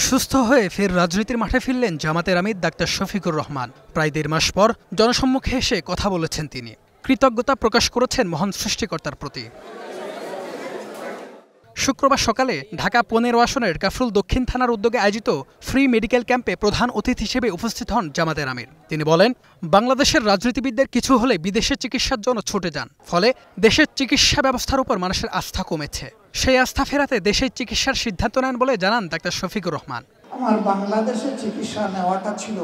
সুস্থ হয়ে ফের রাজনীতির মাঠে ফিরলেন জামাতের আমির ডাক্তার শফিকুর রহমান। প্রায় ১.৫ মাস পর জনসম্মুখে এসে কথা বলেছেন তিনি। কৃতজ্ঞতা প্রকাশ করেছেন মহান সৃষ্টিকর্তার প্রতি। শুক্রবার সকালে ঢাকা ১৫ আসনের কাফরুল দক্ষিণ থানার উদ্যোগে আয়োজিত ফ্রি মেডিকেল ক্যাম্পে প্রধান অতিথি হিসেবে উপস্থিত হন জামাতের আমির। তিনি বলেন, বাংলাদেশের রাজনীতিবিদদের কিছু হলে বিদেশে চিকিৎসার জন্য ছুটে যান, ফলে দেশের চিকিৎসা ব্যবস্থার উপর মানুষের আস্থা কমেছে। সেই আস্থা ফেরাতে দেশের চিকিৎসার সিদ্ধান্ত নেন বলে জানান ডাক্তার শফিকুর রহমান। আমার বাংলাদেশে চিকিৎসা নেওয়াটা ছিল,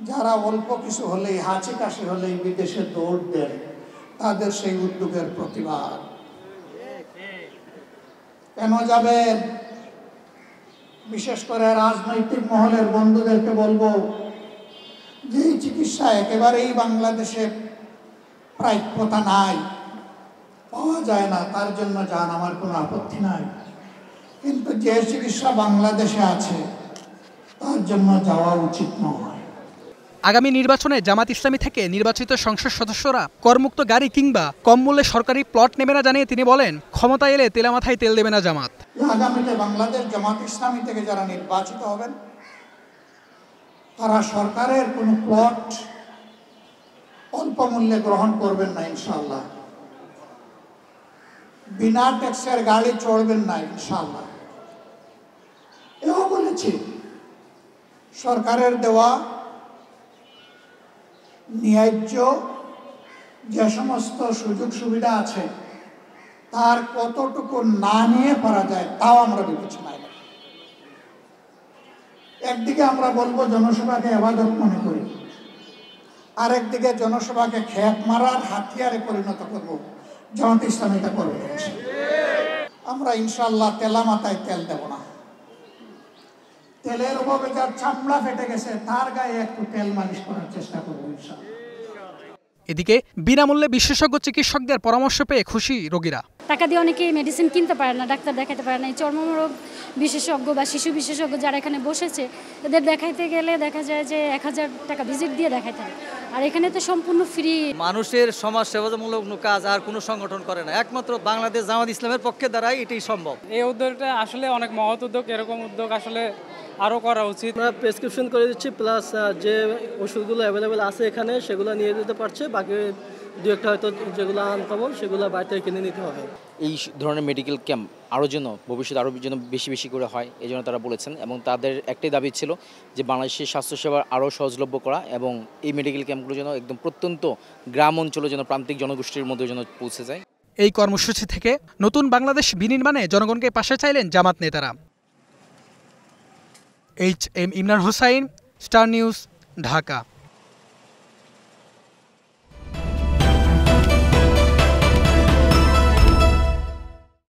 যারা অল্প কিছু হলেই হাঁচি কাশি হলেই বিদেশে দৌড় দেন, তাদের সেই উদ্যোগের প্রতিবাদ। কেন যাবেন? বিশেষ করে রাজনৈতিক মহলের বন্ধুদেরকে বলবো যে এই চিকিৎসা একেবারেই বাংলাদেশে প্রাপ্যতা নাই, পাওয়া যায় না, তার জন্য যান, আমার কোনো আপত্তি নাই। কিন্তু যে চিকিৎসা বাংলাদেশে আছে তার জন্য যাওয়া উচিত নয়। আগামী নির্বাচনে জামাত ইসলামী থেকে নির্বাচিত সংসদ সদস্যরা করমুক্ত গাড়ি কিংবা কম মূল্যে সরকারি প্লট নেবে না জানিয়ে তিনি বলেন, ক্ষমতা এলে তেলা মাথায় তেল দেবে না জামাত। আগামীতে বাংলাদেশ জামাত ইসলামী থেকে যারা নির্বাচিত হবেন তারা সরকারের কোনো প্লট অল্প মূল্যে গ্রহণ করবেন না ইনশাআল্লাহ। বিনা ট্যাক্সের গাড়ি চড়বেন না ইনশাআল্লাহ। এও বলেছি, সরকারের দেওয়া ন্যায্য যে সমস্ত সুযোগ সুবিধা আছে তার কতটুকু না নিয়ে পারা যায় তাও আমরা বিবেচনায় নেব। একদিকে আমরা বলবো জনসভাকে ইবাদত মনে করি, আরেকদিকে জনসভাকে খেত মারার হাতিয়ারে পরিণত করব। জামাত ইসলামী এটা করবে। আমরা ইনশাআল্লাহ তেলা মাথায় তেল দেব না। তেলের অভাবে যার চামড়া ফেটে গেছে তার গায়ে একটু তেল মালিশ করার চেষ্টা করবো ইনশাআল্লাহ। এদিকে বিনামূল্যে বিশেষজ্ঞ চিকিৎসকদের পরামর্শ পেয়ে খুশি রোগীরা। টাকা দিয়ে অনেকে মেডিসিন কিনতে পারে না, ডাক্তার দেখাতে পারে না। এই চর্মরোগ বিশেষজ্ঞ বা শিশু বিশেষজ্ঞ যারা এখানে বসেছে, এদের দেখাইতে গেলে দেখা যায় যে ১,০০০ টাকা ভিজিট দিয়ে দেখাইতে হয়, আর এখানে তো সম্পূর্ণ ফ্রি। মানুষের সমাজ সেবামূলক কোনো কাজ আর কোনো সংগঠন করে না, একমাত্র বাংলাদেশ জামাত ইসলামের পক্ষে দ্বারাই এটাই সম্ভব। এই উদ্যোগটা আসলে অনেক মহৎ উদ্যোগ। এরকম উদ্যোগ আসলে আরও করা উচিত। আমরা প্রেসক্রিপশন করে দিচ্ছি, প্লাস যে ওষুধগুলো অ্যাভেলেবেল আছে এখানে সেগুলো নিয়ে যেতে পারছে। বাকি দু একটা হয়তো যেগুলো আনকমন সেগুলো বাইরে কিনে নিতে হবে। এই ধরনের মেডিকেল ক্যাম্প আরও যেন ভবিষ্যতে আরও যেন বেশি বেশি করে হয়, এই জন্য তারা বলেছেন। এবং তাদের একটাই দাবি ছিল যে বাংলাদেশের স্বাস্থ্যসেবা আরও সহজলভ্য করা, এবং এই মেডিকেল ক্যাম্পগুলো যেন একদম প্রত্যন্ত গ্রাম অঞ্চলে যেন প্রান্তিক জনগোষ্ঠীর মধ্যে যেন পৌঁছে যায়। এই কর্মসূচি থেকে নতুন বাংলাদেশ বিনির্মাণে জনগণকে পাশে চাইলেন জামাত নেতারা। HM Imran Hossain, star news, Dhaka.